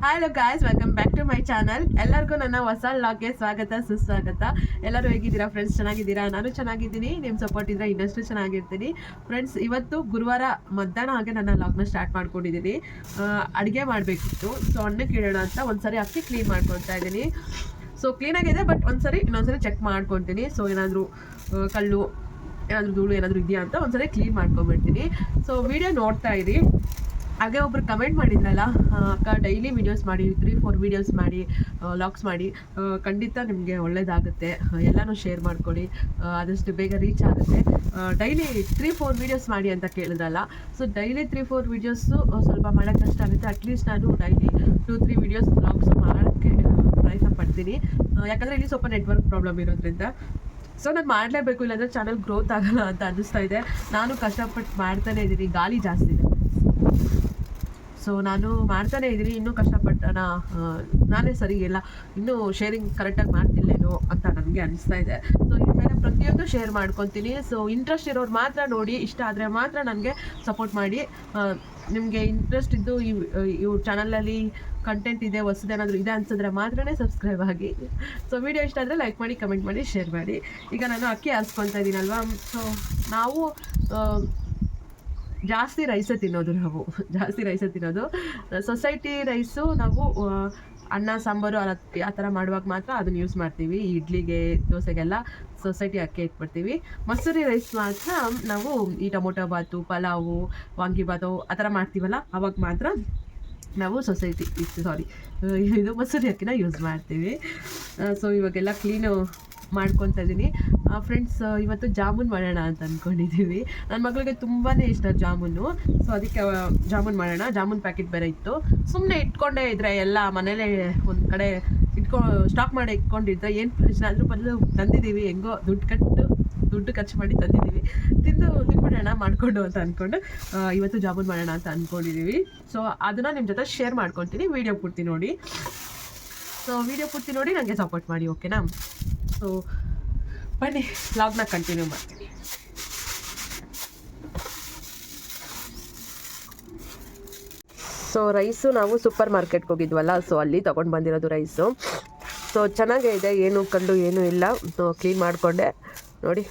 Hello guys, welcome back to my channel. ಎಲ್ಲರಿಗೂ ನನ್ನ ಹೊಸ ಲಾಗ್ಗೆ ಸ್ವಾಗತ ಸುಸ್ವಾಗತ. ಎಲ್ಲರೂ ಹೇಗಿದ್ದೀರಾ ಫ್ರೆಂಡ್ಸ್? ಚೆನ್ನಾಗಿದ್ದೀರಾ? ನಾನು ಚೆನ್ನಾಗಿದ್ದೀನಿ. ನಿಮ್ಮ ಸಪೋರ್ಟ್ ಇದ್ದರೆ ಇನ್ನಷ್ಟು ಚೆನ್ನಾಗಿರ್ತೀನಿ ಫ್ರೆಂಡ್ಸ್. ಇವತ್ತು ಗುರುವಾರ ಮಧ್ಯಾಹ್ನ ಹಾಗೆ ನನ್ನ ಲಾಗ್ನ ಸ್ಟಾರ್ಟ್ ಮಾಡ್ಕೊಂಡಿದ್ದೀನಿ. ಅಡುಗೆ ಮಾಡಬೇಕಿತ್ತು. ಸೊ ಅನ್ನಕ್ಕೆ ಇಡೋಣ ಅಂತ ಒಂದ್ಸರಿ ಅಕ್ಕಿ ಕ್ಲೀನ್ ಮಾಡ್ಕೊಳ್ತಾ ಇದ್ದೀನಿ. ಸೊ ಕ್ಲೀನಾಗಿದೆ, ಬಟ್ ಇನ್ನೊಂದ್ಸರಿ ಚೆಕ್ ಮಾಡ್ಕೊತೀನಿ. ಸೊ ಏನಾದರೂ ಕಲ್ಲು, ಏನಾದರೂ ಧೂಳು ಏನಾದರೂ ಇದೆಯಾ ಅಂತ ಒಂದ್ಸರಿ ಕ್ಲೀನ್ ಮಾಡ್ಕೊಂಬಿಡ್ತೀನಿ. ಸೊ ವಿಡಿಯೋ ನೋಡ್ತಾ ಇರಿ. ಹಾಗೆ ಒಬ್ರು ಕಮೆಂಟ್ ಮಾಡಿದ್ರಲ್ಲ, ಅಕ್ಕ ಡೈಲಿ ವೀಡಿಯೋಸ್ ಮಾಡಿ, 3-4 ವೀಡಿಯೋಸ್ ಮಾಡಿ, ಲಾಗ್ಸ್ ಮಾಡಿ, ಖಂಡಿತ ನಿಮಗೆ ಒಳ್ಳೆಯದಾಗುತ್ತೆ. ಎಲ್ಲನೂ ಶೇರ್ ಮಾಡ್ಕೊಳ್ಳಿ, ಆದಷ್ಟು ಬೇಗ ರೀಚ್ ಆಗುತ್ತೆ. ಡೈಲಿ 3-4 ವೀಡಿಯೋಸ್ ಮಾಡಿ ಅಂತ ಕೇಳಿದ್ರಲ್ಲ. ಸೊ ಡೈಲಿ 3-4 ವೀಡಿಯೋಸು ಸ್ವಲ್ಪ ಮಾಡೋಕ್ಕೆ ಕಷ್ಟ ಆಗುತ್ತೆ. ಅಟ್ಲೀಸ್ಟ್ ನಾನು ಡೈಲಿ 2-3 ವೀಡಿಯೋಸ್ ಲಾಗ್ಸ್ ಮಾಡೋಕ್ಕೆ ಪ್ರಯತ್ನ ಪಡ್ತೀನಿ. ಯಾಕಂದರೆ ಇಲ್ಲಿ ಸ್ವಲ್ಪ ನೆಟ್ವರ್ಕ್ ಪ್ರಾಬ್ಲಮ್ ಇರೋದ್ರಿಂದ. ಸೊ ನಾನು ಮಾಡಲೇಬೇಕು, ಇಲ್ಲಾಂದರೆ ಚಾನಲ್ ಗ್ರೋತ್ ಆಗೋಲ್ಲ ಅಂತ ಅನ್ನಿಸ್ತಾ ಇದೆ. ನಾನು ಕಷ್ಟಪಟ್ಟು ಮಾಡ್ತಾನೇ ಇದ್ದೀನಿ. ಗಾಳಿ ಜಾಸ್ತಿ ಇದೆ, ಸೊ ನಾನು ಮಾಡ್ತಾನೆ ಇದ್ದೀನಿ. ಇನ್ನೂ ಕಷ್ಟಪಟ್ಟಣ ನಾನೇ ಸರಿ ಇಲ್ಲ, ಇನ್ನೂ ಶೇರಿಂಗ್ ಕರೆಕ್ಟಾಗಿ ಮಾಡ್ತಿಲ್ಲೇನೋ ಅಂತ ನನಗೆ ಅನಿಸ್ತಾ ಇದೆ. ಸೊ ಇನ್ಮೇಲೆ ಪ್ರತಿಯೊಂದು ಶೇರ್ ಮಾಡ್ಕೊತೀನಿ. ಸೊ ಇಂಟ್ರೆಸ್ಟ್ ಇರೋರು ಮಾತ್ರ ನೋಡಿ, ಇಷ್ಟ ಆದರೆ ಮಾತ್ರ ನನಗೆ ಸಪೋರ್ಟ್ ಮಾಡಿ. ನಿಮಗೆ ಇಂಟ್ರೆಸ್ಟ್ ಇದ್ದು ಇವು ಚಾನಲಲ್ಲಿ ಕಂಟೆಂಟ್ ಇದೆ, ಹೊಸದೇನಾದರೂ ಇದೆ ಅನ್ಸಿದ್ರೆ ಮಾತ್ರನೇ ಸಬ್ಸ್ಕ್ರೈಬ್ ಆಗಿ. ಸೊ ವಿಡಿಯೋ ಇಷ್ಟ ಆದರೆ ಲೈಕ್ ಮಾಡಿ, ಕಮೆಂಟ್ ಮಾಡಿ, ಶೇರ್ ಮಾಡಿ. ಈಗ ನಾನು ಅಕ್ಕಿ ಹಾರಿಸ್ಕೊಳ್ತಾ ಇದ್ದೀನಲ್ವಾ. ಸೊ ನಾವು ಜಾಸ್ತಿ ರೈಸೇ ತಿನ್ನೋದು. ಸೊಸೈಟಿ ರೈಸು ನಾವು ಅನ್ನ ಸಾಂಬಾರು ಆ ಥರ ಮಾಡುವಾಗ ಮಾತ್ರ ಅದನ್ನು ಯೂಸ್ ಮಾಡ್ತೀವಿ. ಇಡ್ಲಿಗೆ, ದೋಸೆಗೆಲ್ಲ ಸೊಸೈಟಿ ಅಕ್ಕಿ ಇಟ್ಬಿಡ್ತೀವಿ. ಮಸೂರಿ ರೈಸ್ ಮಾತ್ರ ನಾವು ಈ ಟೊಮೊಟೊ ಬಾತು, ಪಲಾವು, ವಾಂಗಿಬಾತು ಆ ಥರ ಮಾಡ್ತೀವಲ್ಲ, ಅವಾಗ ಮಾತ್ರ ನಾವು ಇದು ಮಸೂರಿ ಅಕ್ಕಿನ ಯೂಸ್ ಮಾಡ್ತೀವಿ. ಸೊ ಇವಾಗೆಲ್ಲ ಕ್ಲೀನು ಮಾಡ್ಕೊತಾ ಇದ್ದೀನಿ ಫ್ರೆಂಡ್ಸ್. ಇವತ್ತು ಜಾಮೂನ್ ಮಾಡೋಣ ಅಂತ ಅಂದ್ಕೊಂಡಿದ್ದೀವಿ. ನನ್ನ ಮಗಳಿಗೆ ತುಂಬಾ ಇಷ್ಟ ಜಾಮೂನು. ಸೊ ಅದಕ್ಕೆ ಜಾಮೂನ್ ಮಾಡೋಣ. ಜಾಮೂನ್ ಪ್ಯಾಕೆಟ್ ಬೇರೆ ಇತ್ತು. ಸುಮ್ಮನೆ ಇಟ್ಕೊಂಡೇ ಇದ್ದರೆ ಎಲ್ಲ ಮನೇಲೇ ಒಂದು ಕಡೆ ಸ್ಟಾಕ್ ಮಾಡಿ ಇಟ್ಕೊಂಡಿದ್ರೆ ಏನು ಪ್ರಯೋಜನ. ಅದ್ರ ಬದಲು ತಂದಿದ್ದೀವಿ, ಹೆಂಗೋ ದುಡ್ಡು ಖರ್ಚು ಮಾಡಿ ತಂದಿದ್ದೀವಿ. ತಿನ್ಬಿಡೋಣ ಮಾಡಿಕೊಂಡು ಅಂತ ಅಂದ್ಕೊಂಡು ಇವತ್ತು ಜಾಮೂನ್ ಮಾಡೋಣ ಅಂತ ಅಂದ್ಕೊಂಡಿದ್ದೀವಿ. ಸೊ ಅದನ್ನು ನಿಮ್ಮ ಜೊತೆ ಶೇರ್ ಮಾಡ್ಕೊತೀನಿ. ವಿಡಿಯೋ ಪೂರ್ತಿ ನೋಡಿ. ನನಗೆ ಸಪೋರ್ಟ್ ಮಾಡಿ, ಓಕೆನಾ? ಸೊ ಬನ್ನಿ ವ್ಲಾಗ್ನ ಕಂಟಿನ್ಯೂ ಮಾಡ್ತೀನಿ. ಸೊ ರೈಸು ನಾವು ಸೂಪರ್ ಮಾರ್ಕೆಟ್ಗೆ ಹೋಗಿದ್ವಲ್ಲ, ಸೊ ಅಲ್ಲಿ ತೊಗೊಂಡು ಬಂದಿರೋದು ರೈಸು. ಸೊ ಚೆನ್ನಾಗೇ ಇದೆ, ಏನು ಕಲ್ಲು ಏನೂ ಇಲ್ಲ. ಕ್ಲೀನ್ ಮಾಡಿಕೊಂಡೆ ನೋಡಿ,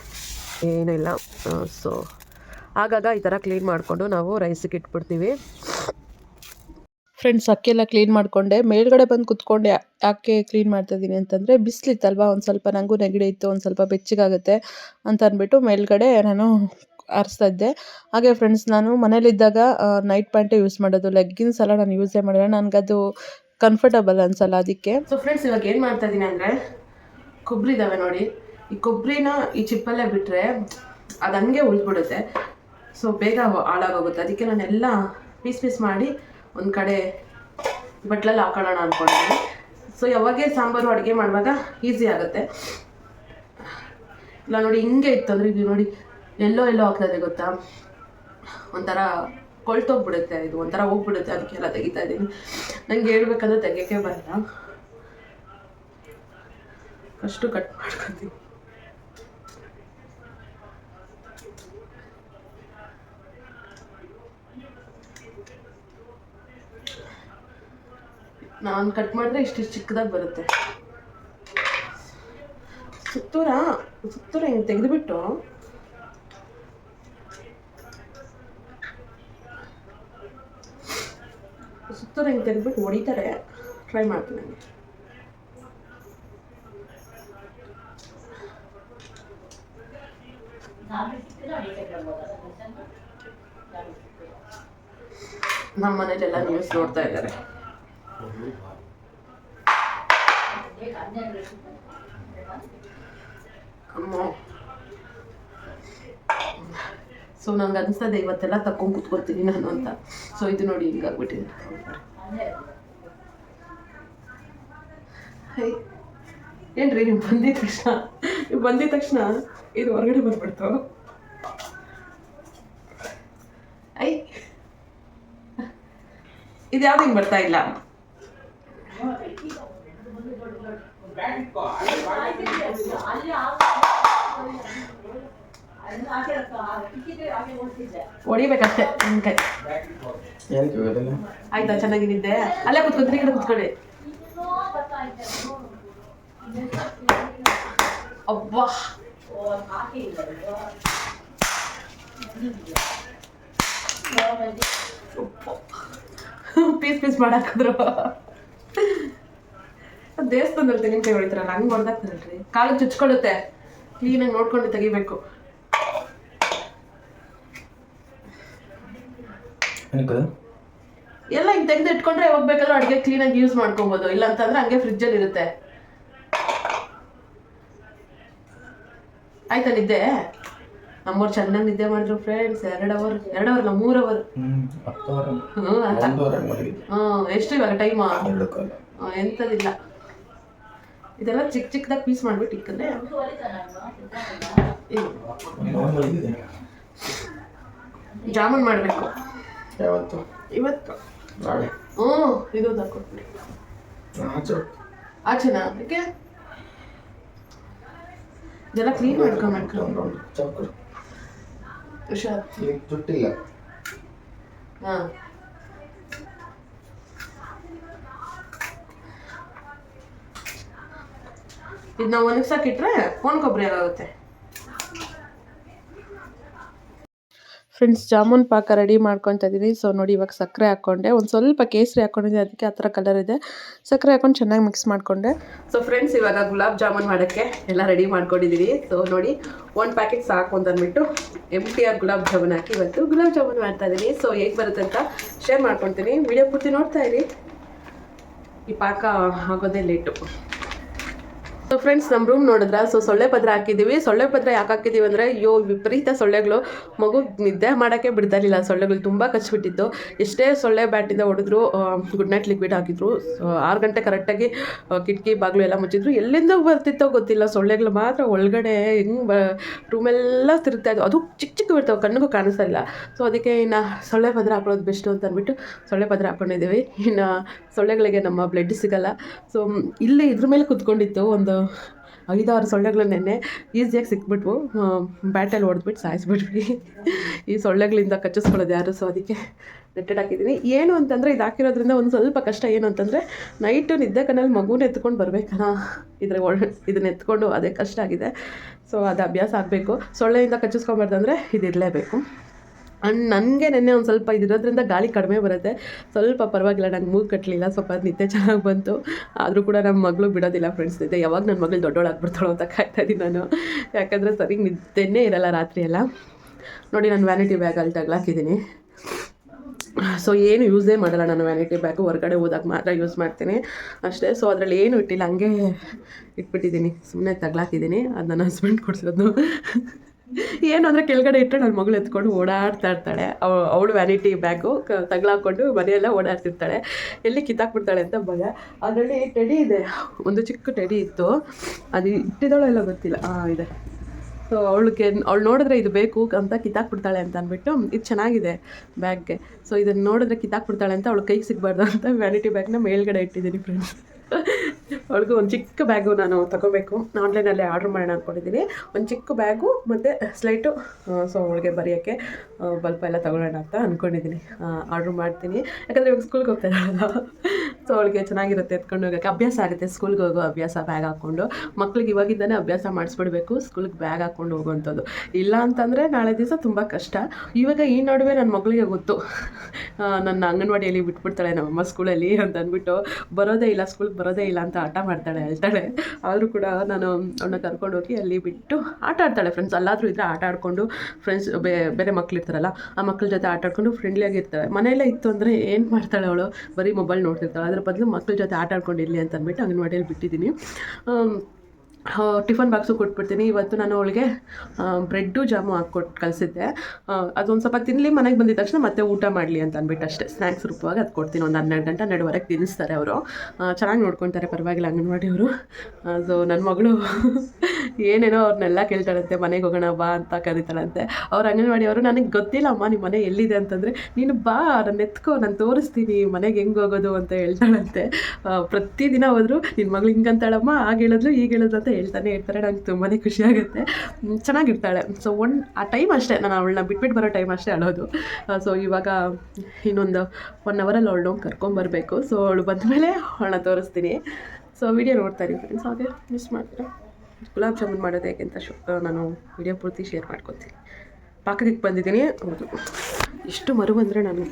ಏನೂ ಇಲ್ಲ. ಸೊ ಆಗಾಗ ಈ ಥರ ಕ್ಲೀನ್ ಮಾಡಿಕೊಂಡು ನಾವು ರೈಸಿಗೆ ಇಟ್ಬಿಡ್ತೀವಿ ಫ್ರೆಂಡ್ಸ್. ಅಕ್ಕಿಯೆಲ್ಲ ಕ್ಲೀನ್ ಮಾಡಿಕೊಂಡೆ, ಮೇಲ್ಗಡೆ ಬಂದು ಕುತ್ಕೊಂಡೆ. ಯಾಕೆ ಕ್ಲೀನ್ ಮಾಡ್ತಾಯಿದ್ದೀನಿ ಅಂತಂದರೆ ಬಿಸಿಲಿತ್ತಲ್ವ, ಒಂದು ಸ್ವಲ್ಪ ನನಗೂ ನೆಗಡಿ ಇತ್ತು, ಒಂದು ಸ್ವಲ್ಪ ಬೆಚ್ಚಗಾಗುತ್ತೆ ಅಂತ ಅಂದ್ಬಿಟ್ಟು ಮೇಲ್ಗಡೆ ನಾನು ಆರಿಸ್ತಾ ಇದ್ದೆ. ಹಾಗೆ ಫ್ರೆಂಡ್ಸ್, ನಾನು ಮನೇಲಿದ್ದಾಗ ನೈಟ್ ಪ್ಯಾಂಟೇ ಯೂಸ್ ಮಾಡೋದು, ಲೆಗ್ಗಿನ್ಸ್ ಎಲ್ಲ ನಾನು ಯೂಸೇ ಮಾಡೋಣ, ನನಗದು ಕಂಫರ್ಟಬಲ್ ಅನ್ಸಲ್ಲ, ಅದಕ್ಕೆ. ಸೊ ಫ್ರೆಂಡ್ಸ್, ಇವಾಗ ಏನು ಮಾಡ್ತಾಯಿದ್ದೀನಿ ಅಂದರೆ, ಕೊಬ್ಬರಿ ಇದ್ದಾವೆ ನೋಡಿ, ಈ ಕೊಬ್ಬರಿನ ಈ ಚಿಪ್ಪಲ್ಲೇ ಬಿಟ್ಟರೆ ಅದು ಹಂಗೆ ಉಳಿದ್ಬಿಡುತ್ತೆ. ಸೊ ಬೇಗ ಹಾಳಾಗೋಗುತ್ತೆ. ಅದಕ್ಕೆ ನಾನೆಲ್ಲ ಪೀಸ್ ಮಾಡಿ ಒಂದು ಕಡೆ ಬಟ್ಲಲ್ಲಿ ಹಾಕೊಳ್ಳೋಣ ಅಂದ್ಕೊಂಡಿದ್ದೀನಿ. ಸೊ ಯಾವಾಗೇ ಸಾಂಬಾರು ಅಡುಗೆ ಮಾಡುವಾಗ ಈಸಿ ಆಗುತ್ತೆ. ಇಲ್ಲ ನೋಡಿ, ಹಿಂಗೆ ಇತ್ತು ಅಂದರೆ ಇದು ನೋಡಿ ಎಲ್ಲೋ ಆಗ್ತದೆ ಗೊತ್ತಾ, ಒಂಥರ ಕೊಳ್ತೋಗ್ಬಿಡುತ್ತೆ, ಇದು ಒಂಥರ ಹೋಗ್ಬಿಡುತ್ತೆ. ಅದಕ್ಕೆಲ್ಲ ತೆಗಿತಾ ಇದ್ದೀನಿ. ನನಗೆ ಹೇಳ್ಬೇಕಂದ್ರೆ ತೆಗಿಯೋಕ್ಕೆ ಬರಲ್ಲ, ಅಷ್ಟು ಕಟ್ ಮಾಡ್ಕೊತೀನಿ. ನಾನು ಕಟ್ ಮಾಡಿದ್ರೆ ಇಷ್ಟು ಚಿಕ್ಕದಾಗಿ ಬರುತ್ತೆ. ಸುತ್ತೂರ ಹಿಂಗೆ ತೆಗೆದುಬಿಟ್ಟು ಹೊಡಿತಾರೆ. ಟ್ರೈ ಮಾಡ್ತೀನಿ ನನಗೆ. ನಮ್ಮ ಮನೇಲೆಲ್ಲ ನ್ಯೂಸ್ ನೋಡ್ತಾ ಇದ್ದಾರೆ. ಸೊ ನಂಗೆ ಅನಿಸ್ತದೆ ಇವತ್ತೆಲ್ಲ ತಕ್ಕೊಂಡು ಕುತ್ಕೊಳ್ತೀನಿ ನಾನು ಅಂತ. ಸೊ ಇದು ನೋಡಿ ಹಿಂಗಾಗ್ಬಿಟ್ಟಿದೆ. ಏನ್ರಿ, ನೀವು ಬಂದಿದ ತಕ್ಷಣ ಇದು ಹೊರಗಡೆ ಬಂದ್ಬಿಡ್ತು. ಇದು ಯಾವ್ದು ಹಿಂಗೆ ಬರ್ತಾ ಇಲ್ಲ. ಹೊಡಿಬೇಕಷ್ಟೇ ನಿಮ್ಕಾಯಿ. ಆಯ್ತಾ? ಚೆನ್ನಾಗಿದ್ದೆ. ಅಲ್ಲೇ ಕುತ್ಕೊಂಡ್ರಿ, ಈ ಕಡೆ ಕುತ್ಕೊಳ್ಳಿ. ಅಬ್ಬಾ ಪೀಸ್ ಮಾಡಾಕಿದ್ರು. ದೇವಸ್ಥಾನದಲ್ಲಿ ತೆಂಗಿನಕಾಯಿ ಹೊಡಿತಾರಲ್ಲ ಹಂಗೆ ಹೊಡೆದಾಕ್ತಾರಲ್ರಿ, ಕಾಲಿಗೆ ಚುಚ್ಕೊಳ್ಳುತ್ತೆ. ಕ್ಲೀನಾಗಿ ನೋಡ್ಕೊಂಡು ತೆಗಿಬೇಕು. ಎಲ್ಲ ಹಿಂಗೆ ತೆಗೆದು ಇಟ್ಕೊಂಡ್ರೆ ಯಾವಾಗ ಬೇಕಾದ್ರೂ ಅಡುಗೆ ಕ್ಲೀನಾಗಿ ಯೂಸ್ ಮಾಡ್ಕೊಬೋದು. ಇಲ್ಲ ಅಂತಂದ್ರೆ ಹಂಗೆ ಫ್ರಿಜ್ಜಲ್ಲಿ ಇರುತ್ತೆ. ಆಯ್ತಾ ನಿದ್ದೆ? ನಮ್ಮವ್ರು ಚೆನ್ನಾಗಿ ನಿದ್ದೆ ಮಾಡಿದ್ರು ಫ್ರೆಂಡ್ಸ್. 2 hour 3 hour. ಎಷ್ಟು ಇವಾಗ ಟೈಮ್? ಎಂಥದಿಲ್ಲ. ಇದೆಲ್ಲ ಚಿಕ್ಕ ಚಿಕ್ಕದಾಗಿ ಪೀಸ್ ಮಾಡ್ಬಿಟ್ಟು ಇಕ್ಕಂದ್ರೆ ಜಾಮೂನ್ ಮಾಡಬೇಕು. ಇವತ್ತು ಇದು ಹಾಕೊಟ್ಬಿಡಿ. ಆಚೆನಾ? ಅದಕ್ಕೆ ಇದೆಲ್ಲ ಕ್ಲೀನ್ ಮಾಡ್ಕೊಂಡು ಹುಷಾರ್. ಹಾಂ, ಇದು ನಾವು ಒಣಗ್ಸಕ್ಕಿಟ್ರೆ ಒಣಕೊಬ್ಬರಿ ಆಗುತ್ತೆ. ಫ್ರೆಂಡ್ಸ್, ಜಾಮೂನ್ ಪಾಕ ರೆಡಿ ಮಾಡ್ಕೊತಾ ಇದ್ದೀನಿ. ಸೊ ನೋಡಿ, ಇವಾಗ ಸಕ್ಕರೆ ಹಾಕ್ಕೊಂಡೆ, ಒಂದು ಸ್ವಲ್ಪ ಕೇಸರಿ ಹಾಕ್ಕೊಂಡಿದ್ದೆ, ಅದಕ್ಕೆ ಆ ಥರ ಕಲರ್ ಇದೆ. ಸಕ್ಕರೆ ಹಾಕ್ಕೊಂಡು ಚೆನ್ನಾಗಿ ಮಿಕ್ಸ್ ಮಾಡಿಕೊಂಡೆ. ಸೊ ಫ್ರೆಂಡ್ಸ್, ಇವಾಗ ಗುಲಾಬ್ ಜಾಮೂನ್ ಮಾಡೋಕ್ಕೆ ಎಲ್ಲ ರೆಡಿ ಮಾಡ್ಕೊಂಡಿದ್ದೀನಿ. ಸೊ ನೋಡಿ, 1 ಪ್ಯಾಕೆಟ್ ಸಾಕು ಅಂತ ಅಂದ್ಬಿಟ್ಟು MTR ಗುಲಾಬ್ ಜಾಮೂನ್ ಹಾಕಿ ಇವತ್ತು ಗುಲಾಬ್ ಜಾಮೂನ್ ಮಾಡ್ತಾ ಇದ್ದೀನಿ. ಸೊ ಹೇಗೆ ಬರುತ್ತೆ ಅಂತ ಶೇರ್ ಮಾಡ್ಕೊತೀನಿ. ವಿಡಿಯೋ ಪೂರ್ತಿ ನೋಡ್ತಾ ಇರಿ. ಈ ಪಾಕ ಆಗೋದೇ ಲೇಟು. ಸೊ ಫ್ರೆಂಡ್ಸ್, ನಮ್ಮ ರೂಮ್ ನೋಡಿದ್ರೆ ಸೊಳ್ಳೆ ಪದ್ರ ಹಾಕಿದ್ದೀವಿ. ಸೊಳ್ಳೆ ಪದ್ರ ಯಾಕೆ ಹಾಕಿದ್ದೀವಿ ಅಂದರೆ, ವಿಪರೀತ ಸೊಳ್ಳೆಗಳು. ಮಗು ನಿದ್ದೆ ಮಾಡೋಕ್ಕೆ ಬಿಡ್ತಾ ಇರಲಿಲ್ಲ. ಸೊಳ್ಳೆಗಳು ತುಂಬ ಕಚ್ಚಿಬಿಟ್ಟಿತ್ತು. ಎಷ್ಟೇ ಸೊಳ್ಳೆ ಬ್ಯಾಟಿಂದ ಹೊಡೆದ್ರು ಗುಡ್ ನೈಟ್ ಲಿಕ್ವಿಡ್ ಹಾಕಿದ್ರು. 6 ಗಂಟೆ ಕರೆಕ್ಟಾಗಿ ಕಿಟಕಿ ಬಾಗಿಲು ಎಲ್ಲ ಮುಚ್ಚಿದ್ರು. ಎಲ್ಲಿಂದ ಬರ್ತಿತ್ತೋ ಗೊತ್ತಿಲ್ಲ. ಸೊಳ್ಳೆಗಳು ಮಾತ್ರ ಒಳಗಡೆ ಹೆಂಗೆ ರೂಮೆಲ್ಲ ತಿರುಗ್ತಾ ಇದ್ವು. ಅದು ಚಿಕ್ಕ ಚಿಕ್ಕ ಬಿಡ್ತಾವೆ, ಕಣ್ಣಿಗೂ ಕಾಣಿಸ್ತಾ ಇಲ್ಲ. ಸೊ ಅದಕ್ಕೆ ಇನ್ನು ಸೊಳ್ಳೆ ಪದ್ರ ಹಾಕೊಳ್ಳೋದು ಬೆಸ್ಟು ಅಂತ ಅಂದ್ಬಿಟ್ಟು ಸೊಳ್ಳೆ ಪದ್ರ ಹಾಕ್ಕೊಂಡಿದ್ದೀವಿ. ಇನ್ನು ಸೊಳ್ಳೆಗಳಿಗೆ ನಮ್ಮ ಬ್ಲಡ್ ಸಿಗೋಲ್ಲ. ಸೊ ಇಲ್ಲಿ ಇದ್ರ ಮೇಲೆ ಕುತ್ಕೊಂಡಿತ್ತು ಒಂದು 5-6 ಸೊಳ್ಳೆಗಳು. ನೆನ್ನೆ ಈಸಿಯಾಗಿ ಸಿಕ್ಬಿಟ್ವು. ಬ್ಯಾಟಲ್ಲಿ ಹೊಡೆದ್ಬಿಟ್ಟು ಸಾಯಿಸ್ಬಿಟ್ವಿ. ಈ ಸೊಳ್ಳೆಗಳಿಂದ ಕಚ್ಚಿಸ್ಕೊಳ್ಳೋದು ಯಾರು? ಸೊ ಅದಕ್ಕೆ ನೆಟ್ಟೆಡ್ ಹಾಕಿದ್ದೀನಿ. ಏನು ಅಂತಂದರೆ, ಇದು ಹಾಕಿರೋದ್ರಿಂದ ಒಂದು ಸ್ವಲ್ಪ ಕಷ್ಟ ಏನು ಅಂತಂದರೆ, ನೈಟು ನಿದ್ದೆ ಕಣ್ಣಲ್ಲಿ ಮಗುನ ಎತ್ಕೊಂಡು ಬರಬೇಕಲ್ಲ, ಇದನ್ನ ಎತ್ಕೊಂಡು ಅದೇ ಕಷ್ಟ ಆಗಿದೆ. ಸೊ ಅದು ಅಭ್ಯಾಸ ಆಗಬೇಕು. ಸೊಳ್ಳೆಯಿಂದ ಕಚ್ಚಿಸ್ಕೊಂಬಾರ್ದಂದರೆ ಇದಿರಲೇಬೇಕು. ಆ್ಯಂಡ್ ನನಗೆ ನೆನ್ನೆ ಒಂದು ಸ್ವಲ್ಪ ಇದಿರೋದ್ರಿಂದ ಗಾಳಿ ಕಡಿಮೆ ಬರುತ್ತೆ. ಸ್ವಲ್ಪ ಪರವಾಗಿಲ್ಲ, ನಂಗೆ ಮೂಗು ಕಟ್ಟಲಿಲ್ಲ. ಸ್ವಲ್ಪ ನಿದ್ದೆ ಚೆನ್ನಾಗಿ ಬಂತು. ಆದರೂ ಕೂಡ ನಮ್ಮ ಮಗಳು ಬಿಡೋದಿಲ್ಲ ಫ್ರೆಂಡ್ಸ್. ನಿದ್ದೆ ಯಾವಾಗ ನನ್ನ ಮಗಳು ದೊಡ್ಡೋಳಾಗ್ಬಿಡ್ತಾಳೋ ಅಂತ ಕಾಯ್ತಾಯಿದ್ದೀನಿ ನಾನು. ಯಾಕಂದರೆ ಸರಿಗೆ ನಿದ್ದೆನೇ ಇರಲ್ಲ ರಾತ್ರಿ ಎಲ್ಲ. ನೋಡಿ, ನಾನು ವ್ಯಾನಿಟಿ ಬ್ಯಾಗ್ ಅಲ್ಲಿ ತಗ್ಲಾಕಿದ್ದೀನಿ. ಸೊ ಏನು ಯೂಸೇ ಮಾಡಲ್ಲ ನಾನು ವ್ಯಾನಿಟಿ ಬ್ಯಾಗು. ಹೊರಗಡೆ ಹೋದಾಗ ಮಾತ್ರ ಯೂಸ್ ಮಾಡ್ತೀನಿ ಅಷ್ಟೇ. ಸೊ ಅದರಲ್ಲಿ ಏನು ಇಟ್ಟಿಲ್ಲ, ಹಂಗೆ ಇಟ್ಬಿಟ್ಟಿದ್ದೀನಿ. ಸುಮ್ಮನೆ ತಗ್ಲಾಕಿದ್ದೀನಿ. ಅದು ನನ್ನ ಹಸ್ಬೆಂಡ್ ಕೊಡಿಸಿರೋದು. ಏನು ಅಂದರೆ, ಕೆಳಗಡೆ ಇಟ್ಟರೆ ನನ್ನ ಮಗಳು ಎತ್ಕೊಂಡು ಓಡಾಡ್ತಾ ಇರ್ತಾಳೆ. ಅವಳು ವ್ಯಾನಿಟಿ ಬ್ಯಾಗು ತಗ್ಲಾಕೊಂಡು ಮನೆಯೆಲ್ಲ ಓಡಾಡ್ತಿರ್ತಾಳೆ. ಎಲ್ಲಿ ಕಿತ್ತಾಕ್ಬಿಡ್ತಾಳೆ ಅಂತ ಭಯ. ಅದರಲ್ಲಿ ಟೆಡಿ ಇದೆ, ಒಂದು ಚಿಕ್ಕ ಟೆಡಿ ಇತ್ತು. ಅದು ಇಟ್ಟಿದ್ದಾಳೋ ಎಲ್ಲ ಗೊತ್ತಿಲ್ಲ. ಇದೆ. ಸೊ ಅವಳು ನೋಡಿದ್ರೆ ಇದು ಬೇಕು ಅಂತ ಕಿತ್ತಾಕ್ಬಿಡ್ತಾಳೆ ಅಂತ ಅಂದ್ಬಿಟ್ಟು, ಇದು ಚೆನ್ನಾಗಿದೆ ಬ್ಯಾಗ್ಗೆ. ಸೊ ಇದನ್ನು ನೋಡಿದ್ರೆ ಕಿತ್ತಾಕ್ಬಿಡ್ತಾಳೆ ಅಂತ ಅವಳು ಕೈಗೆ ಸಿಗಬಾರ್ದು ಅಂತ ವ್ಯಾನಿಟಿ ಬ್ಯಾಗ್ನ ಮೇಲ್ಗಡೆ ಇಟ್ಟಿದ್ದೀನಿ ಫ್ರೆಂಡ್ಸ್. ಅವಳಿಗೂ ಒಂದು ಚಿಕ್ಕ ಬ್ಯಾಗು ನಾನು ತೊಗೋಬೇಕು. ಆನ್ಲೈನಲ್ಲೇ ಆರ್ಡ್ರ್ ಮಾಡೋಣ ಅಂದ್ಕೊಂಡಿದ್ದೀನಿ. ಒಂದು ಚಿಕ್ಕ ಬ್ಯಾಗು ಮತ್ತು ಸ್ಲೈಟು. ಸೊ ಅವಳಿಗೆ ಬರೆಯೋಕ್ಕೆ ಬಲ್ಪ ಎಲ್ಲ ತೊಗೊಳ್ಳೋಣ ಅಂತ ಅಂದ್ಕೊಂಡಿದ್ದೀನಿ. ಆರ್ಡ್ರ್ ಮಾಡ್ತೀನಿ. ಯಾಕಂದರೆ ಇವಾಗ ಸ್ಕೂಲ್ಗೆ ಹೋಗ್ತಾ ಇದ್ದಾಳಲ್ಲ. ಸೊ ಅವಳಿಗೆ ಚೆನ್ನಾಗಿರುತ್ತೆ ಎತ್ಕೊಂಡು ಹೋಗೋಕ್ಕೆ. ಅಭ್ಯಾಸ ಆಗುತ್ತೆ ಸ್ಕೂಲ್ಗೆ ಹೋಗೋ ಅಭ್ಯಾಸ. ಬ್ಯಾಗ್ ಹಾಕ್ಕೊಂಡು ಮಕ್ಳಿಗೆ ಇವಾಗಿಂದನೇ ಅಭ್ಯಾಸ ಮಾಡಿಸ್ಬಿಡ್ಬೇಕು ಸ್ಕೂಲ್ಗೆ ಬ್ಯಾಗ್ ಹಾಕ್ಕೊಂಡು ಹೋಗುವಂಥದ್ದು. ಇಲ್ಲ ಅಂತಂದರೆ ನಾಳೆ ದಿವಸ ತುಂಬ ಕಷ್ಟ. ಇವಾಗ ಈ ನಡುವೆ ನನ್ನ ಮಗಳಿಗೆ ಗೊತ್ತು, ನನ್ನ ಅಂಗನವಾಡಿಯಲ್ಲಿ ಬಿಟ್ಬಿಡ್ತಾಳೆ ನಮ್ಮಮ್ಮ ಸ್ಕೂಲಲ್ಲಿ ಅಂತ ಅಂದ್ಬಿಟ್ಟು ಬರೋದೇ ಇಲ್ಲ, ಸ್ಕೂಲ್ಗೆ ಬರೋದೇ ಇಲ್ಲ ಅಂತ ಆಟ ಮಾಡ್ತಾಳೆ, ಹೇಳ್ತಾಳೆ. ಆದರೂ ಕೂಡ ನಾನು ಅವನ್ನ ಕರ್ಕೊಂಡೋಗಿ ಅಲ್ಲಿ ಬಿಟ್ಟು ಆಟ ಆಡ್ತಾಳೆ ಫ್ರೆಂಡ್ಸ್. ಅಲ್ಲಾದರೂ ಇದ್ದರೆ ಆಟ ಆಡಿಕೊಂಡು ಫ್ರೆಂಡ್ಸ್ ಬೇರೆ ಮಕ್ಳಿರ್ತಾರಲ್ಲ, ಆ ಮಕ್ಳ ಜೊತೆ ಆಟ ಆಡ್ಕೊಂಡು ಫ್ರೆಂಡ್ಲಿಯಾಗಿರ್ತಾಳೆ. ಮನೆಯಲ್ಲೇ ಇತ್ತು ಅಂದರೆ ಏನು ಮಾಡ್ತಾಳೆ ಅವಳು? ಬರೀ ಮೊಬೈಲ್ ನೋಡ್ತಿರ್ತಾಳೆ. ಅದ್ರ ಬದಲು ಮಕ್ಳ ಜೊತೆ ಆಟ ಆಡ್ಕೊಂಡಿರಲಿ ಅಂತ ಅಂದ್ಬಿಟ್ಟು ಅಂಗನವಾಡಿಯಲ್ಲಿ ಬಿಟ್ಟಿದ್ದೀನಿ. ಟಿಫನ್ ಬಾಕ್ಸು ಕೊಟ್ಬಿಡ್ತೀನಿ. ಇವತ್ತು ನಾನು ಅವಳಿಗೆ ಬ್ರೆಡ್ಡು ಜಾಮು ಹಾಕ್ಕೊಟ್ಟು ಕಳಿಸಿದ್ದೆ. ಅದೊಂದು ಸ್ವಲ್ಪ ತಿನ್ನಲಿ, ಮನೆಗೆ ಬಂದಿದ ತಕ್ಷಣ ಮತ್ತೆ ಊಟ ಮಾಡಲಿ ಅಂತ ಅಂದ್ಬಿಟ್ಟು ಅಷ್ಟೇ. ಸ್ನ್ಯಾಕ್ಸ್ ರೂಪವಾಗ ಅದು ಕೊಡ್ತೀನಿ. ಒಂದು 12 ಗಂಟೆ 12ವರೆಗೆ ತಿನ್ನಿಸ್ತಾರೆ ಅವರು. ಚೆನ್ನಾಗಿ ನೋಡ್ಕೊತಾರೆ, ಪರವಾಗಿಲ್ಲ ಅಂಗನವಾಡಿಯವರು. ಸೊ ನನ್ನ ಮಗಳು ಏನೇನೋ ಅವ್ರನ್ನೆಲ್ಲ ಕೇಳ್ತಾಳಂತೆ. ಮನೆಗೆ ಹೋಗೋಣ ಬಾ ಅಂತ ಕರೀತಾಳಂತೆ. ಅವ್ರ ಅಂಗನವಾಡಿಯವರು, ನನಗೆ ಗೊತ್ತಿಲ್ಲ ಅಮ್ಮ ನಿಮ್ಮ ಮನೆ ಎಲ್ಲಿದೆ ಅಂತಂದರೆ, ನೀನು ಬಾ, ನಾನು ಎತ್ಕೋ, ನಾನು ತೋರಿಸ್ತೀನಿ ಮನೆಗೆ ಹೆಂಗೆ ಹೋಗೋದು ಅಂತ ಹೇಳ್ತಾಳಂತೆ. ಪ್ರತಿದಿನ ಹೋದ್ರು ನಿನ್ನ ಮಗಳು ಹಿಂಗಂತಾಳಮ್ಮ, ಆಗ ಹೇಳಿದ್ಲು ಈಗ ಹೇಳಿದ್ರು ಅಂತ ಹೇಳ್ತಾನೆ ಇರ್ತಾರೆ. ನಂಗೆ ತುಂಬಾ ಖುಷಿ ಆಗುತ್ತೆ. ಚೆನ್ನಾಗಿರ್ತಾಳೆ. ಸೊ ಆ ಟೈಮ್ ಅಷ್ಟೇ, ನಾನು ಅವಳನ್ನ ಬಿಟ್ಬಿಟ್ಟು ಬರೋ ಟೈಮ್ ಅಷ್ಟೇ ಅಳೋದು. ಸೊ ಇವಾಗ ಇನ್ನೊಂದು 1 ಅವರಲ್ಲಿ ಅವಳು ಕರ್ಕೊಂಬರ್ಬೇಕು. ಸೊ ಅವಳು ಬಂದಮೇಲೆ ಅವಳನ್ನ ತೋರಿಸ್ತೀನಿ. ಸೊ ವಿಡಿಯೋ ನೋಡ್ತಾ ಇರಿ ಫ್ರೆಂಡ್ಸ್. ಹಾಗೆ ಮಿಸ್ ಮಾಡ್ತೀರಾ. ಗುಲಾಬ್ ಜಾಮೂನ್ ಮಾಡೋದು ಹೇಗೆ ಅಂತ ನಾನು ವಿಡಿಯೋ ಪೂರ್ತಿ ಶೇರ್ ಮಾಡ್ಕೊತೀನಿ. ಪಾಕಕ್ಕೆ ಬಂದಿದ್ದೀನಿ. ಹೌದು, ಎಷ್ಟು ಮರು ಬಂದರೆ ನನಗೆ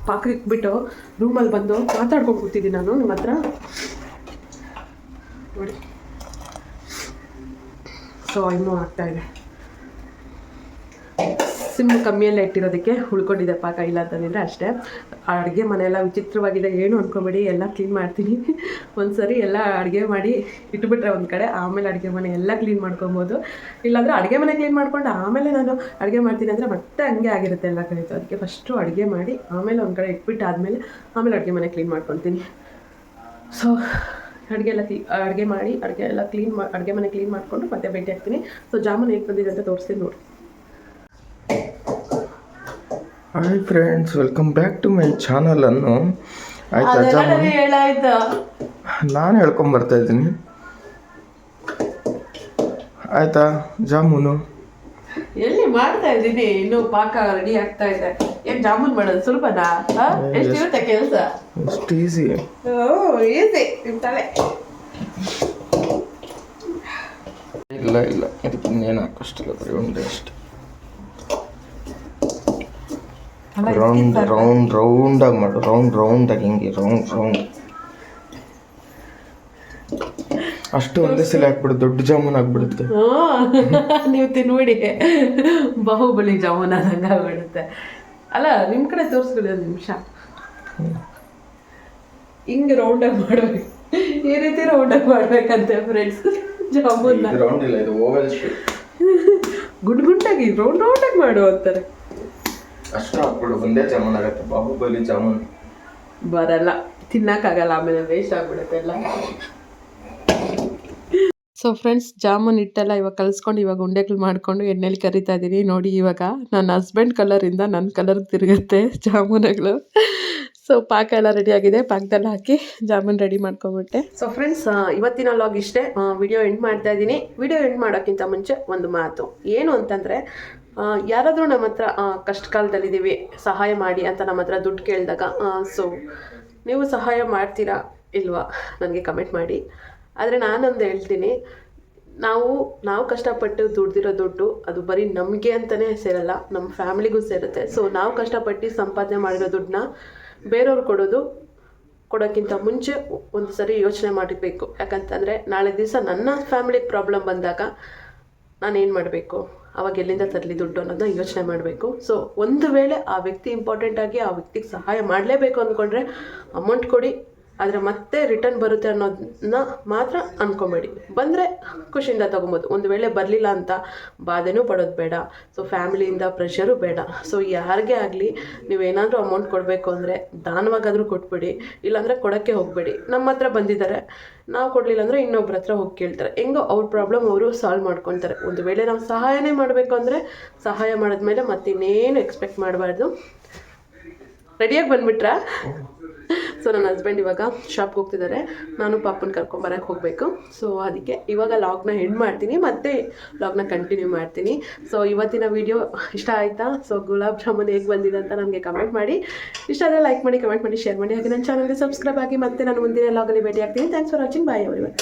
ಪಾಕ ಇಕ್ಬಿಟ್ಟು ರೂಮಲ್ಲಿ ಬಂದು ಮಾತಾಡ್ಕೊಂಡು ಕೂತಿದ್ದೀನಿ ನಾನು ನಿಮ್ಮ ಹತ್ರ ನೋಡಿ. ಸೊ ಇನ್ನೂ ಆಗ್ತಾಯಿದೆ. ಸಿಮ್ಮು ಕಮ್ಮಿಯಲ್ಲೇ ಇಟ್ಟಿರೋದಕ್ಕೆ ಉಳ್ಕೊಂಡಿದೆ ಪಾಕ. ಇಲ್ಲ ಅಂತಂದಿದ್ರೆ ಅಷ್ಟೇ. ಅಡುಗೆ ಮನೆಯೆಲ್ಲ ವಿಚಿತ್ರವಾಗಿದೆ, ಏನು ಅಂದ್ಕೊಬೇಡಿ. ಎಲ್ಲ ಕ್ಲೀನ್ ಮಾಡ್ತೀನಿ. ಒಂದು ಸರಿ ಎಲ್ಲ ಅಡುಗೆ ಮಾಡಿ ಇಟ್ಬಿಟ್ರೆ ಒಂದು ಕಡೆ, ಆಮೇಲೆ ಅಡುಗೆ ಮನೆ ಎಲ್ಲ ಕ್ಲೀನ್ ಮಾಡ್ಕೊಬೋದು. ಇಲ್ಲಾಂದರೆ ಅಡುಗೆ ಮನೆ ಕ್ಲೀನ್ ಮಾಡ್ಕೊಂಡು ಆಮೇಲೆ ನಾನು ಅಡುಗೆ ಮಾಡ್ತೀನಿ ಅಂದರೆ ಮತ್ತೆ ಹಂಗೆ ಆಗಿರುತ್ತೆ ಎಲ್ಲ ಕಡೆ. ಅದಕ್ಕೆ ಫಸ್ಟು ಅಡುಗೆ ಮಾಡಿ ಆಮೇಲೆ ಒಂದು ಕಡೆ ಇಟ್ಬಿಟ್ಟು ಆಮೇಲೆ ಅಡುಗೆ ಮನೆ ಕ್ಲೀನ್ ಮಾಡ್ಕೊತೀನಿ. ಸೊ ಅಡುಗೆ ಮಾಡಿ ಅಡುಗೆ ಮನೆ ಕ್ಲೀನ್ ಮಾಡಿಕೊಂಡು ಮತ್ತೆ ಭೇಟಿ ಆಗ್ತೀನಿ. ಸೊ ಜಾಮೂನ್ ಹೇಗೆ ಬಂದಿದೆ ಅಂತ ತೋರಿಸ್ತೀನಿ ನೋಡಿ. Hi friends, welcome back to my ಚಾನಲನ್ನು. ಆಯ್ತಾ ಜಾಮೂನ್? ನಾನು ಹೇಳ್ಕೊಂಬರ್ತಾ ಇದ್ದೀನಿ. ಆಯ್ತಾ ಜಾಮೂನು? ಎಲ್ಲಿ ಮಾಡ್ತಾ ಇದ್ದೀನಿ, ಇನ್ನೂ ಪಾಕ ರೆಡಿ ಆಗ್ತಾ ಇದೆ. ಏನು ಜಾಮೂನ್ ಮಾಡೋದು ಸುಲಭನಾ? ಎಷ್ಟಿರುತ್ತೆ ಕೆಲಸ? ಎಷ್ಟು ಈಸಿ. ಈಸಿ ಇರ್ತಾಳೆ. ಇಲ್ಲ ಇದಕ್ಕೆ ಇನ್ನೇನು ಹಾಕೋಷ್ಟಲ್ಲ, ಬರೀ ಉಂಡೆ ಅಷ್ಟೆ. ರೌಂಡಾಗಿ ಮಾಡು. ರೌಂಡಾಗಿ ಹಿಂಗೆ ರೌಂಡ್ ಅಷ್ಟು ಒಂದೇ ಸಲ ಹಾಕ್ಬಿಡು, ದೊಡ್ಡ ಜಾಮೂನ್ ಆಗ್ಬಿಡುತ್ತೆ. ನೀವು ತಿನ್ಬಿಡಿ, ಬಾಹುಬಲಿ ಜಾಮೂನ್ ಆದಂಗೆ ಆಗ್ಬಿಡುತ್ತೆ. ಅಲ್ಲ ನಿಮ್ಮ ಕಡೆ ತೋರಿಸ್ಬಿಡಿ ಒಂದು ನಿಮಿಷ. ಹಿಂಗೆ ರೌಂಡಾಗಿ ಮಾಡ್ಬೇಕು, ಈ ರೀತಿ ರೌಂಡಾಗಿ ಮಾಡ್ಬೇಕಂತೆ ಫ್ರೆಂಡ್ಸ್ ಜಾಮೂನ್. ರೌಂಡ್ ಇಲ್ಲ, ಇದು ಓವಲ್ ಶೇಪ್. ಗುಂಡಾಗಿ ರೌಂಡಾಗಿ ಮಾಡು ಅಂತಾರೆ. ಅಷ್ಟು ಹಾಕ್ಬಿಡು, ಒಂದೇ ಜಾಮೂನ್ ಆಗುತ್ತೆ. ಬಾಹುಬಲಿ ಜಾಮೂನ್ ಬರಲ್ಲ, ತಿನ್ನಕ್ಕಾಗಲ್ಲ, ಆಮೇಲೆ ವೇಸ್ಟ್ ಆಗ್ಬಿಡುತ್ತೆ ಎಲ್ಲ. ಸೊ ಫ್ರೆಂಡ್ಸ್, ಜಾಮೂನ್ ಹಿಟ್ಟೆಲ್ಲ ಇವಾಗ ಕಲಿಸ್ಕೊಂಡು ಇವಾಗ ಉಂಡೆಗಳು ಮಾಡಿಕೊಂಡು ಎಣ್ಣೆಲಿ ಕರಿತಾ ಇದ್ದೀನಿ ನೋಡಿ. ಇವಾಗ ನನ್ನ ಹಸ್ಬೆಂಡ್ ಕಲರಿಂದ ನನ್ನ ಕಲರ್ಗೆ ತಿರುಗುತ್ತೆ ಜಾಮೂನುಗಳು. ಸೊ ಪಾಕ ಎಲ್ಲ ರೆಡಿ ಆಗಿದೆ, ಪಾಕದಲ್ಲಿ ಹಾಕಿ ಜಾಮೂನ್ ರೆಡಿ ಮಾಡ್ಕೊಂಬಿಟ್ಟೆ. ಸೊ ಫ್ರೆಂಡ್ಸ್, ಇವತ್ತಿನ ವ್ಲಾಗ್ ಇಷ್ಟೇ. ವಿಡಿಯೋ ಎಂಡ್ ಮಾಡ್ತಾ ಇದ್ದೀನಿ. ವಿಡಿಯೋ ಎಂಡ್ ಮಾಡೋಕ್ಕಿಂತ ಮುಂಚೆ ಒಂದು ಮಾತು ಏನು ಅಂತಂದರೆ, ಯಾರಾದರೂ ನಮ್ಮ ಹತ್ರ ಕಷ್ಟ ಕಾಲದಲ್ಲಿದ್ದೀವಿ ಸಹಾಯ ಮಾಡಿ ಅಂತ ನಮ್ಮ ಹತ್ರ ದುಡ್ಡು ಕೇಳಿದಾಗ, ಸೊ ನೀವು ಸಹಾಯ ಮಾಡ್ತೀರಾ ಇಲ್ವಾ ನನಗೆ ಕಮೆಂಟ್ ಮಾಡಿ. ಆದರೆ ನಾನೊಂದು ಹೇಳ್ತೀನಿ, ನಾವು ಕಷ್ಟಪಟ್ಟು ದುಡ್ದಿರೋ ದುಡ್ಡು ಅದು ಬರೀ ನಮಗೆ ಅಂತಲೇ ಸೇರಲ್ಲ, ನಮ್ಮ ಫ್ಯಾಮಿಲಿಗೂ ಸೇರುತ್ತೆ. ಸೊ ನಾವು ಕಷ್ಟಪಟ್ಟು ಸಂಪಾದನೆ ಮಾಡಿರೋ ದುಡ್ಡನ್ನ ಬೇರೆಯವ್ರು ಕೊಡೋಕ್ಕಿಂತ ಮುಂಚೆ ಒಂದು ಸರಿ ಯೋಚನೆ ಮಾಡಬೇಕು. ಯಾಕಂತಂದರೆ ನಾಳೆ ದಿವಸ ನನ್ನ ಫ್ಯಾಮಿಲಿಗೆ ಪ್ರಾಬ್ಲಮ್ ಬಂದಾಗ ನಾನೇನು ಮಾಡಬೇಕು, ಅವಾಗ ಎಲ್ಲಿಂದ ತರಲಿ ದುಡ್ಡು ಅನ್ನೋದನ್ನ ಯೋಚನೆ ಮಾಡಬೇಕು. ಸೊ ಒಂದು ವೇಳೆ ಆ ವ್ಯಕ್ತಿ ಇಂಪಾರ್ಟೆಂಟಾಗಿ ಆ ವ್ಯಕ್ತಿಗೆ ಸಹಾಯ ಮಾಡಲೇಬೇಕು ಅಂದ್ಕೊಂಡ್ರೆ ಅಮೌಂಟ್ ಕೊಡಿ, ಆದರೆ ಮತ್ತೆ ರಿಟರ್ನ್ ಬರುತ್ತೆ ಅನ್ನೋದನ್ನ ಮಾತ್ರ ಅಂದ್ಕೊಬೇಡಿ. ಬಂದರೆ ಖುಷಿಯಿಂದ ತೊಗೊಬೋದು. ಒಂದು ವೇಳೆ ಬರಲಿಲ್ಲ ಅಂತ ಬಾಧೆನೂ ಪಡೋದು ಬೇಡ. ಸೊ ಫ್ಯಾಮಿಲಿಯಿಂದ ಪ್ರೆಷರು ಬೇಡ. ಸೊ ಯಾರಿಗೇ ಆಗಲಿ ನೀವೇನಾದರೂ ಅಮೌಂಟ್ ಕೊಡಬೇಕು ಅಂದರೆ ದಾನವಾಗಾದರೂ ಕೊಟ್ಬಿಡಿ, ಇಲ್ಲಾಂದರೆ ಕೊಡೋಕ್ಕೆ ಹೋಗಬೇಡಿ. ನಮ್ಮ ಹತ್ರ ಬಂದಿದ್ದಾರೆ, ನಾವು ಕೊಡಲಿಲ್ಲ ಅಂದರೆ ಇನ್ನೊಬ್ರ ಹತ್ರ ಹೋಗಿ ಕೇಳ್ತಾರೆ. ಹೆಂಗೋ ಅವ್ರ ಪ್ರಾಬ್ಲಮ್ ಅವರು ಸಾಲ್ವ್ ಮಾಡ್ಕೊತಾರೆ. ಒಂದು ವೇಳೆ ನಾವು ಸಹಾಯನೇ ಮಾಡಬೇಕು ಅಂದರೆ ಸಹಾಯ ಮಾಡಿದ್ಮೇಲೆ ಮತ್ತಿನ್ನೇನು ಎಕ್ಸ್ಪೆಕ್ಟ್ ಮಾಡಬಾರ್ದು. ರೆಡಿಯಾಗಿ ಬಂದುಬಿಟ್ರಾ? ಸೊ ನನ್ನ ಹಸ್ಬೆಂಡ್ ಇವಾಗ ಶಾಪ್ಗೆ ಹೋಗ್ತಿದ್ದಾರೆ, ನಾನು ಪಾಪನ ಕರ್ಕೊಂಬರಕ್ಕೆ ಹೋಗಬೇಕು. ಸೊ ಅದಕ್ಕೆ ಇವಾಗ ಲಾಗ್ನ ಎಂಡ್ ಮಾಡ್ತೀನಿ, ಮತ್ತೆ ಲಾಗ್ನ ಕಂಟಿನ್ಯೂ ಮಾಡ್ತೀನಿ. ಸೊ ಇವತ್ತಿನ ವಿಡಿಯೋ ಇಷ್ಟ ಆಯಿತಾ? ಸೊ ಗುಲಾಬ್ ಜಾಮೂನ್ ಹೇಗೆ ಬಂದಿದೆ ಅಂತ ನನಗೆ ಕಮೆಂಟ್ ಮಾಡಿ. ಇಷ್ಟ ಆದರೆ ಲೈಕ್ ಮಾಡಿ, ಕಮೆಂಟ್ ಮಾಡಿ, ಶೇರ್ ಮಾಡಿ. ಹಾಗೆ ನನ್ನ ಚಾನಲ್ಗೆ ಸಬ್ಸ್ಕ್ರೈಬ್ ಆಗಿ. ಮತ್ತೆ ನಾನು ಮುಂದಿನ ಲಾಗಲ್ಲಿ ಭೇಟಿ ಆಗ್ತೀನಿ. Thanks for watching. Bye everyone.